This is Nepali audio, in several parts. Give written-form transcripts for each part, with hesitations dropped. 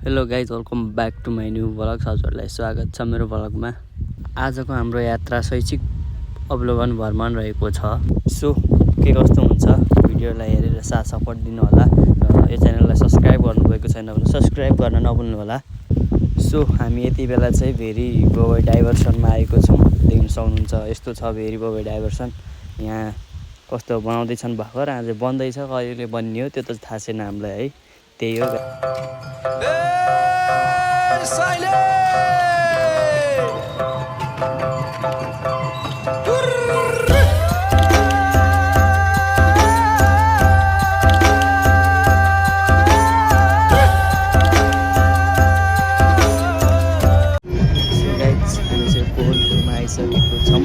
Hello guys, welcome back to my new vlog. हजुरहरूलाई स्वागत छ मेरो भ्लगमा। आजको हाम्रो यात्रा शैक्षिक अवलोकन भ्रमण रहेको छ। सो के कस्तो हुन्छ भिडियोलाई हेरेर साथ सपोर्ट दिनु होला र यो च्यानललाई सब्सक्राइब गर्नुभएको छैन भने सब्सक्राइब गर्न नभुल्नु होला। सो हामी यति बेला चाहिँ भेरी बोवे डाइभर्सनमा आएको छौँ। देख्न सक्नुहुन्छ यस्तो छ भेरी बोवे डाइभर्सन। यहाँ कस्तो बनाउँदैछन् भर्खर, आज बन्दैछ, कहिले बनियो त्यो त थाहा छैन हामीलाई है। त्यही हो। हामी चाहिँ पोहरपुरमा आइसकेको छौँ।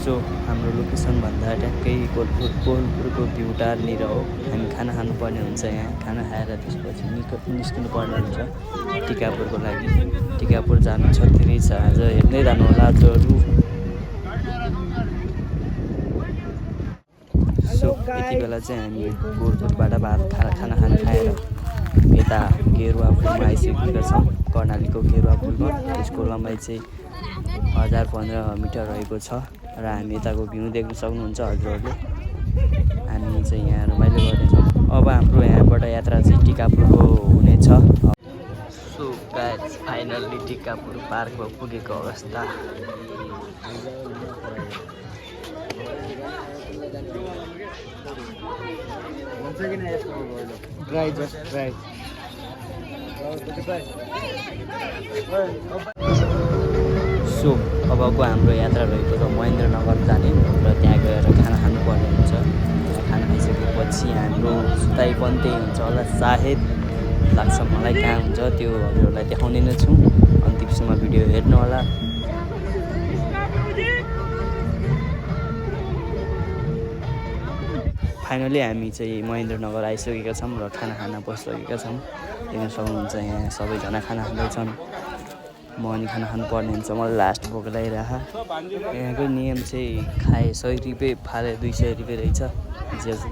सो हाम्रो लोकेसनभन्दा ट्याक्कै कोहलपुरको भ्यू टारनिर हो। हामी खाना खानुपर्ने हुन्छ। यहाँ खाना खाएर त्यसपछि निस्किनु पर्ने हुन्छ टिकापुरको लागि। टिकापुर जानु छ, धेरै छ, आज हेर्दै जानु होला आजहरू। सो यति बेला चाहिँ हामी कोहलपुरबाट खाना खाएर यता गेरुवा पुलमा आइसकेका छौँ। कर्णालीको गेरुवा पुलमा। त्यसको लम्बाइ चाहिँ 1015 मिटर रहेको छ र हामी यताको भ्यू देख्न सक्नुहुन्छ हजुरहरूले। हामी चाहिँ यहाँ रमाइलो गर्नेछौँ। अब हाम्रो यहाँबाट यात्रा चाहिँ टिकापुरको हुनेछ। सो गाइस, फाइनल्ली टिकापुर पार्कमा पुगेको अवस्था। सो अबको हाम्रो यात्रा रहेको छ महेन्द्रनगर जाने र त्यहाँ गएर खाना खानुपर्ने हुन्छ। खाना खाइसकेपछि हाम्रो सुताइ पनि त्यही हुन्छ होला सायद, लाग्छ मलाई। कहाँ हुन्छ त्यो हजुरहरूलाई देखाउने नै छु। अन्तिमसम्म भिडियो हेर्नु होला। फाइनली हामी चाहिँ महेन्द्रनगर आइसकेका छौँ र खाना खान बसिसकेका छौँ। हेर्न सक्नुहुन्छ यहाँ सबैजना खाना खाँदैछन्। म अनि खाना खानुपर्ने हुन्छ। मलाई लास्ट भोक लागिरह। यहाँको नियम चाहिँ खाए 100 रुपियाँ, फाले 200 रुपियाँ रहेछ।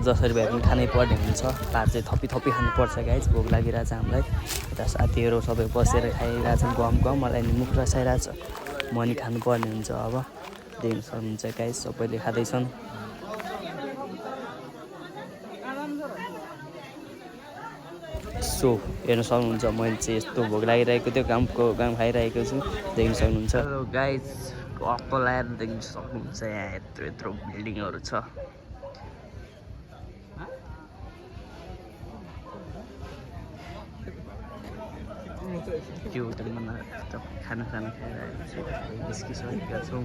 जसरी भए पनि खानै पर्ने हुन्छ। भात चाहिँ थपी खानुपर्छ गाइज, भोक लागिरहेछ हामीलाई। यता साथीहरू सबै बसेर खाइरहेछन् गम। मलाई नि मुख रसाइरहेछ। म अनि खानुपर्ने हुन्छ। अब देख्न सक्नुहुन्छ गाइज सबैले खाँदैछन्। सो हेर्न सक्नुहुन्छ मैले चाहिँ यस्तो भोक लागिरहेको थियो, काम खाइरहेको छु। देख्न सक्नुहुन्छ गाइज, अर्को लाएर देख्न सक्नुहुन्छ यहाँ यत्रो बिल्डिङहरू छ। त्यो होटलमा खाना खाइरहेको छु। निस्किसकेका छौँ।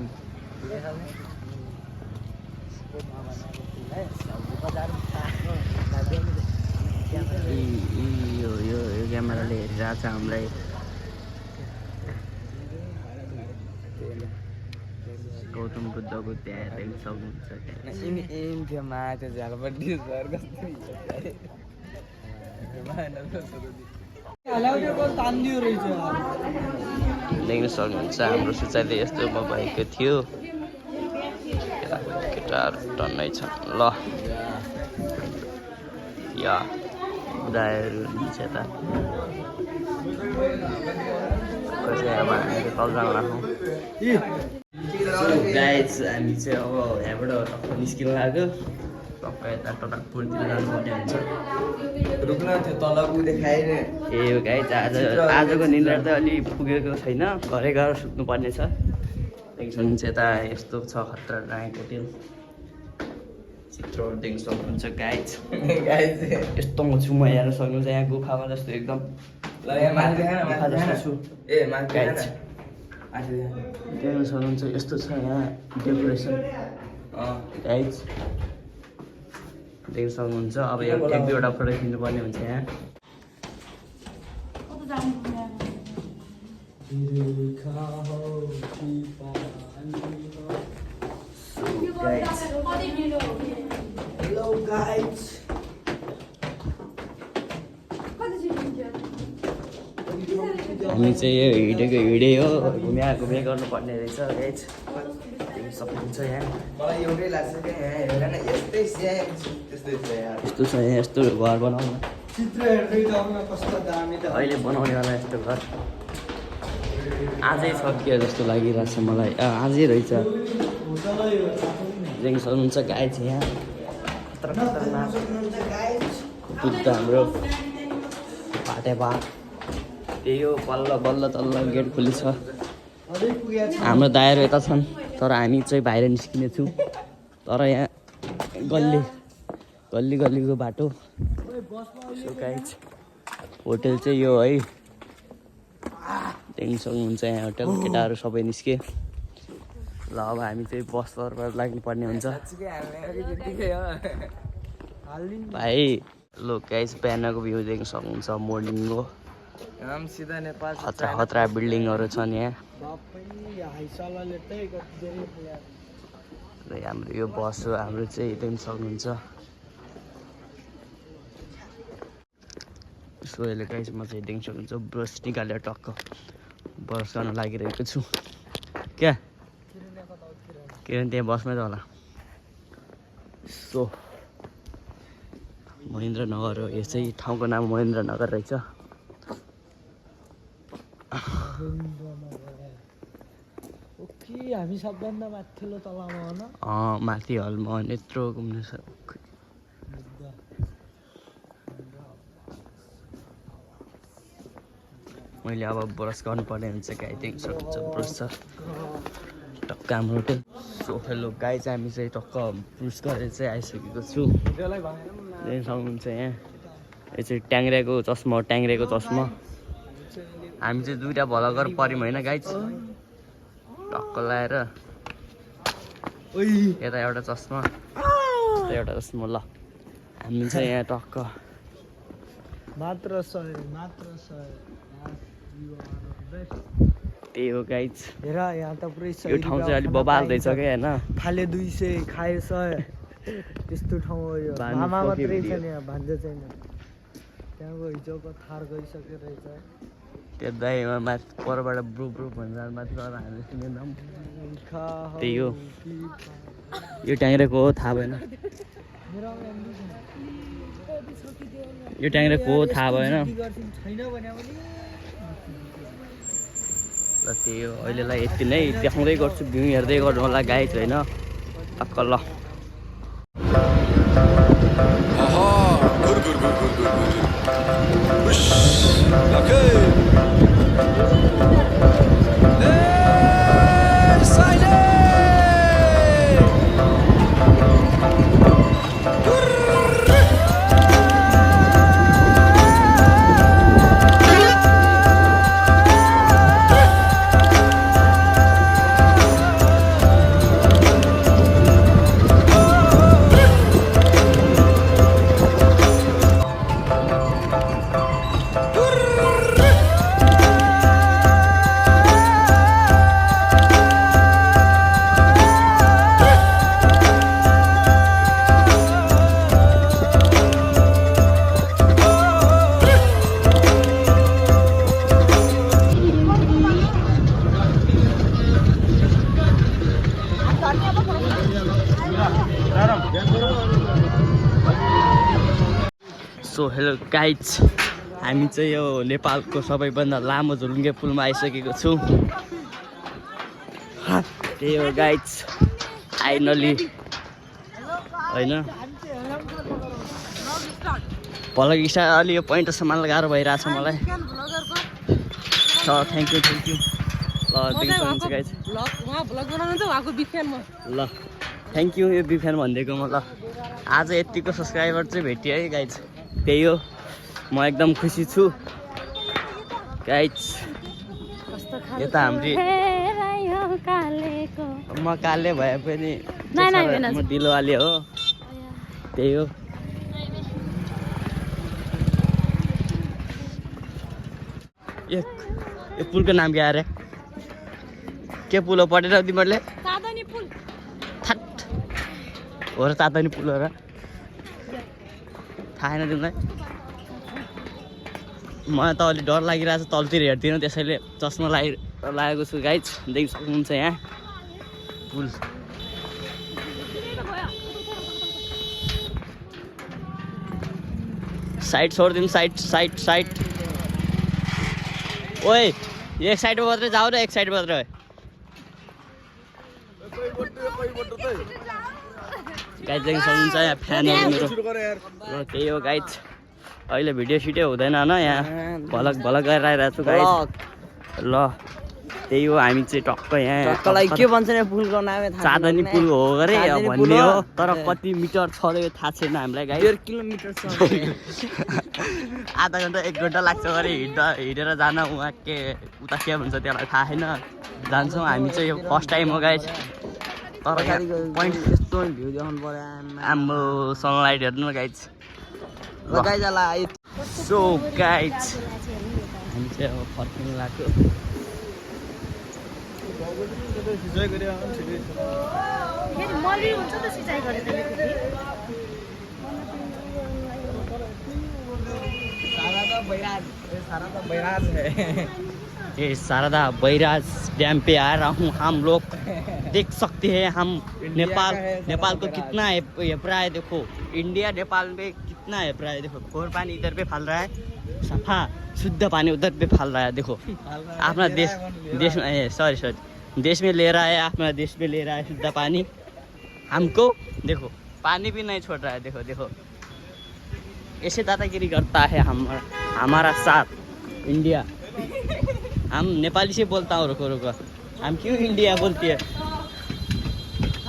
यो क्यामेराले हेरिरहेको छ हामीलाई। गौतम बुद्धको त्यहाँ देख्न सक्नुहुन्छ। देख्न सक्नुहुन्छ हाम्रो सुचाइले यस्तोमा भएको थियो। केटाहरू टन्नै छन्। ल या बुढाहरू यता गाइज, हामी चाहिँ अब यहाँबाट टक्क निस्किनु लाग्यो। टक्क यता टकपुरतिर जानुपर्ने हुन्छ। ए गाइज, आजको निन्द्रा त अलि पुगेको छैन। घरै गएर सुत्नुपर्ने छ। देख्न सक्नुहुन्छ यता यस्तो छ खतरा नायक होटेल। चित्रहरू देख्न सक्नुहुन्छ गाइज। यस्तो छु म, हेर्न सक्नुहुन्छ यहाँ गुफामा जस्तो एकदम गुफा जस्तो छु। गाइज देख्न सक्नुहुन्छ यस्तो छ यहाँ डेकोरेसन। गाइज देख्न सक्नुहुन्छ। अब एक दुईवटा फोटो खिच्नुपर्ने हुन्छ यहाँ। Hello guys. हामी चाहिँ यो हिँडे हो घुमिआएको बे गर्नुपर्ने रहेछ गाइज सक्नुहुन्छ यहाँ यस्तो छ यहाँ यस्तो घर बनाउनु अहिले बनाउनेवाला यस्तो घर आजै सकियो जस्तो लागिरहेछ मलाई आजै रहेछ देख्न सक्नुहुन्छ गाई छ यहाँ कुद्दा हाम्रो फाटे भाग त्यही हो बल्ल बल्ल तल्ल गेट खुली छ हाम्रो दायाहरू यता छन् तर हामी चाहिँ बाहिर निस्किने छौँ तर यहाँ गल्लीको बाटो गाइज होटेल चाहिँ यो है देख्न सक्नुहुन्छ यहाँ होटेल केटाहरू सबै निस्के ल अब हामी चाहिँ बसबाट लाग्नुपर्ने हुन्छ भाइ लो गाइज बिहानको भ्यू देख्न सक्नुहुन्छ मर्निङको खतरा बिल्डिङहरू छन् यहाँ हाम्रो यो बस हो हाम्रो चाहिँ देख्न सक्नुहुन्छ सो यसले गाइज म चाहिँ देख्न सक्नुहुन्छ ब्रस निकालेर टक्क ब्रस गर्न लागिरहेको छु क्या किनभने त्यहाँ बसमै त होला सो महेन्द्रनगर हो यो चाहिँ ठाउँको नाम महेन्द्रनगर रहेछ हामी सबभन्दा माथिल्लो तलामा हो न माथि हलमा यत्रो घुम्नु छ मैले अब ब्रस गर्नुपर्ने हुन्छ गाई देख्न सक्नुहुन्छ ब्रस छ टक्क हाम्रो होटेल सो हेलो गाई चाहिँ हामी चाहिँ टक्क ब्रस गरेर चाहिँ आइसकेको छु देख्न सक्नुहुन्छ यहाँ यो चाहिँ ट्याङ्ग्रेको चस्मा हामी चाहिँ दुईवटा भलगर पऱ्यौँ होइन गाइज टक्क लाएर यता एउटा चस्मा एउटा चस्मा ल हामी चाहिँ यहाँ टक्क मात्र 100 त्यही हो गाइज हेर यहाँ त पुरै यो ठाउँ चाहिँ अलिक बबाल रहेछ क्या होइन फाले 200 खाए 100 त्यस्तो ठाउँ हो यो मामा मात्रै छ नि यहाँ भान्जा छैन त्यहाँको हिजोको थार गइसक्यो रहेछ त्यो दाइमा माथि परबाट ब्रु भन्छ माथि गएर हामीले सुनेनौँ त्यही हो यो ट्याङ्ग्रेको हो थाहा भएन यो ट्याङ्ग्रेको हो थाहा भएन ल त्यही हो अहिलेलाई यति नै देखाउँदै गर्छु भ्यू हेर्दै गर्नु होला गाई चाहिँ होइन टक्क ल सो हेलो गाइज हामी चाहिँ यो नेपालको सबैभन्दा लामो झुलुङ्गे पुलमा आइसकेको छु त्यही हो गाइज फाइनली होइन भलक स्टार अलि यो पोइन्ट सम्हाल्न गाह्रो भइरहेछ मलाई थ्याङ्क यू ल देख्नुहुन्छ गाइज ल thank you yo big fan भनिदिएको म ल आज यतिको सब्सक्राइबर चाहिँ भेटियो है गाइज त्यही हो म एकदम खुसी छु गाइज यता हाम्रो म काले भए पनि म दिलवाले हो त्यही हो यो पुलको नाम क्या अरे के पुल हो पढेर तिमीहरूले थाट हो र तातनी पुल हो र थाहा छैन तिमीलाई मलाई त अलिक डर लागिरहेको छ तलतिर हेर्दिनँ त्यसैले चस्मा लागेको छु गाइज देखि सक्नुहुन्छ यहाँ पुल साइड छोडिदिउँ साइड ओए एक साइडमा मात्रै जाऊ न एक साइड मात्रै गाइज देखि सक्नुहुन्छ यहाँ फ्यानहरू मेरो र त्यही हो गाइज अहिले भिडियो सिडियो हुँदैन होइन यहाँ भलक गरेर आइरहेको छु गाइज ल त्यही हो हामी चाहिँ टक्क यहाँ के भन्छ नि पुलको नाम चाँदनी पुल हो अरे भन्ने हो तर कति मिटर छ यो थाहा छैन हामीलाई गाइज 1.5 किलोमिटर छ आधा घन्टा 1 घन्टा लाग्छ अरे हिँडेर जान उहाँ के उता के भन्छ त्यसलाई थाहा छैन जान्छौँ हामी चाहिँ यो फर्स्ट टाइम हो गाइज तर पोइन्ट यस्तो भ्यू देखाउनु पर्यो हाम्रो सनलाइट हेर्नु न गाइज सो गाइज हामी चाहिँ अब फर्किनु लाग्यो ये शारदा बैराज डैम पे आ रहा हूँ हम लोग देख सकते हैं हम नेपाल को कितना हेपरा है देखो इंडिया नेपाल में कितना हेपरा है देखो घोर पानी इधर पे फैल रहा है सफा शुद्ध पानी उधर पे फैल रहा है देखो अपना देश में सॉरी देश में ले रहा है अपना देश में ले रहा है शुद्ध पानी हमको देखो पानी भी नहीं छोड़ रहा है देखो ऐसे दादागिरी करता है हमारा साथ इंडिया हम नेपाली से बोलता हूँ रुको हम क्यों इंडिया बोलती है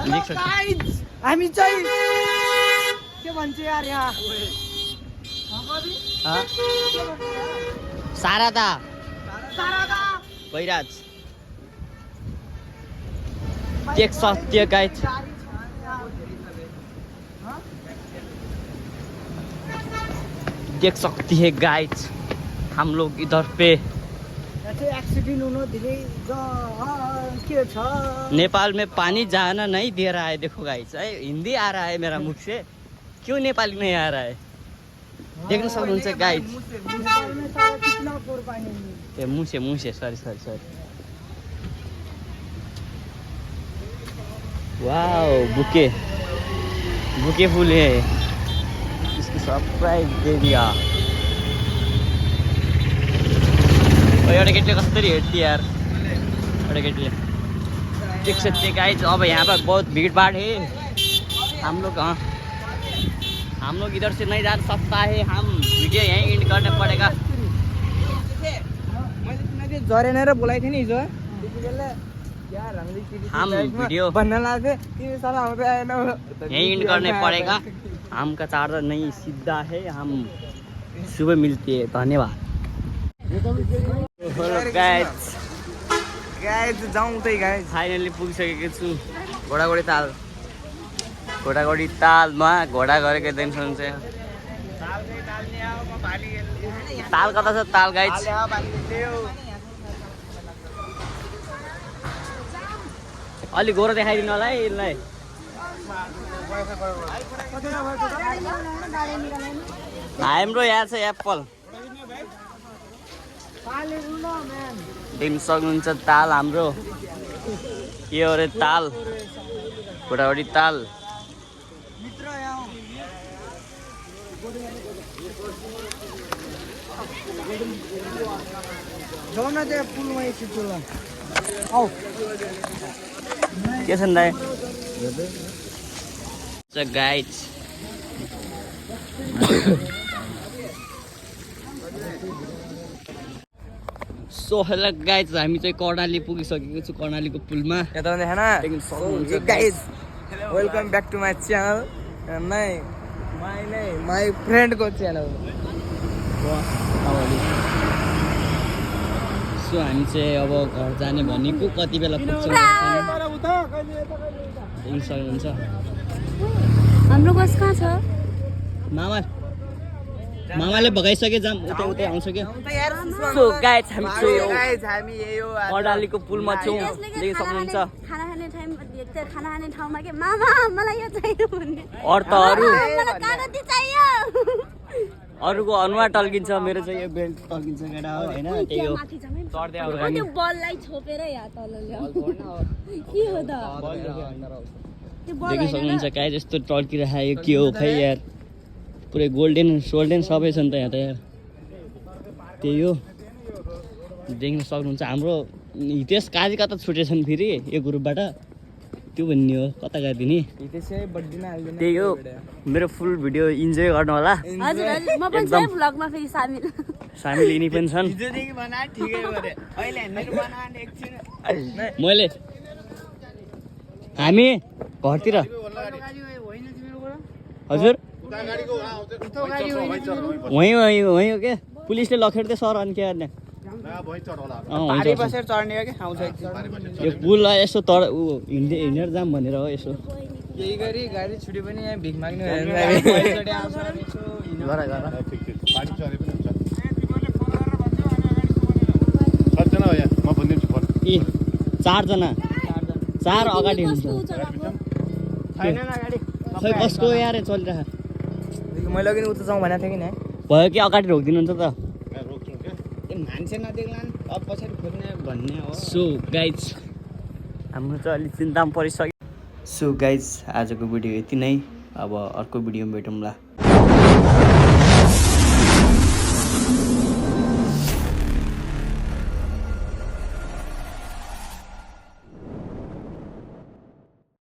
देख सकते हामी चाहिँ के भन्छ यार यहाँ शारदा बैराज देख सकते हैं गाइस देख सकती है गाइस हम लोग इधर पे एक्सीडेंट हुनु धेरै के छ नेपाल में पानी जाना नहीं दे रहा है देखो गाइस हिंदी आ रहा है मेरा मुख से क्यों नेपाली नहीं आ रहा है देख्न सक्नुहुन्छ गाइस ए मुँह से सॉरी वाओ बुके फूल है इसकी सरप्राइज दे दिया एउटा केटीले कसरी हेर्थ्यो यार एउटा केटीले देख सकते गाइस अब यहाँ पर बहुत भीड़ भाड़ है हम लोग इधर से नहीं जा सकता है हम वीडियो यहीं एंड करना पड़ेगा झरेर बोलाइ थिएँ नि हिजो हम वीडियो भन्न लाग्थ्यो तिमी साला आउँदै आएन यहीं एंड करने पड़ेगा हमका चार्जर नहीं सीधा है हम सुबह मिलती है धन्यवाद गाइस जाउँ त्यही गाइस फाइनली पुगिसकेको छु घोडाघोडी तालमा घोडा गरेको देख्नु हुन्छ ताल कता छ ताल गाइस अलि गोरो देखाइदिनु होला है यसलाई हाम्रो यहाँ छ एप्पल देख्न सक्नुहुन्छ ताल हाम्रो के हो अरे ताल घोडाघोडी ताल जाउँ न त्यहाँ पुलमा एकछिन आऊ के छ नि दाइ गाइज सो हेलो गाइज हामी चाहिँ कर्णाली पुगिसकेको छु कर्णालीको पुलमा यता देखेन guys welcome back to my channel my फ्रेन्डको च्यानल सो हामी चाहिँ अब घर जाने भनेको कति बेला पुग्छौँ देख्न सक्नुहुन्छ हाम्रो बस कहाँ छ मामाले भगाइसके जाम उतै आउँछ क्या सो गाइज हामी कर्णालीको पुलमा छौँ देख्न सक्नुहुन्छ खाना खाने ठाउँमा के मामा मलाई यो चाहियो भन्ने अर्थ अरू अरूको अनुहार टल्किन्छ मेरो चाहिँ यो बेल्ट टल्किन्छ केटा हो होइन त्यही हो माथि जामै चढ्दै ओ, आउनु त्यो बललाई छोपेर या तल ल्याऊ के हो त त्यो बल देखि होइन सक्नुहुन्छ गाइस यस्तो टल्किरहेको यो के हो खै यार पुरै गोल्डेन सोल्डेन सबै छ नि त यहाँ त यार त्यही हो देख्न सक्नुहुन्छ हाम्रो हितेश काजी कता छुटेछन् फेरि यो ग्रुपबाट त्यो भन्ने हो कता गइदिने त्यही हो मेरो फुल भिडियो इन्जोय गर्नु होला हजुर हजुर म पनि छु है भ्लगमा फेरि सामेल सामेल यिनी पनि छन् मैले हामी घरतिर हजुर वहीँ वहीँ हो क्या पुलिसले लखेड्दै सर अनि के गर्ने यो पुल यसो तर ऊ हिँडेर जाम भनेर हो यसो यही गरी गाडी छुट्यो पनि यहाँ भिख माग्ने ए चारजना चार अगाडि हुन्छ खै कसको यार चलिरहेको मैले अघि उता जाउँ भनेको थिएँ कि नै भयो कि अगाडि रोकिदिनुहुन्छ त मान्छे नदेख्ला अब पछाडि खोज्ने भन्ने हो सो गाइज हाम्रो चाहिँ अलिक चिन्तामा परिसक्यो सो गाइज आजको भिडियो यति नै अब अर्को भिडियोमा भेटौँला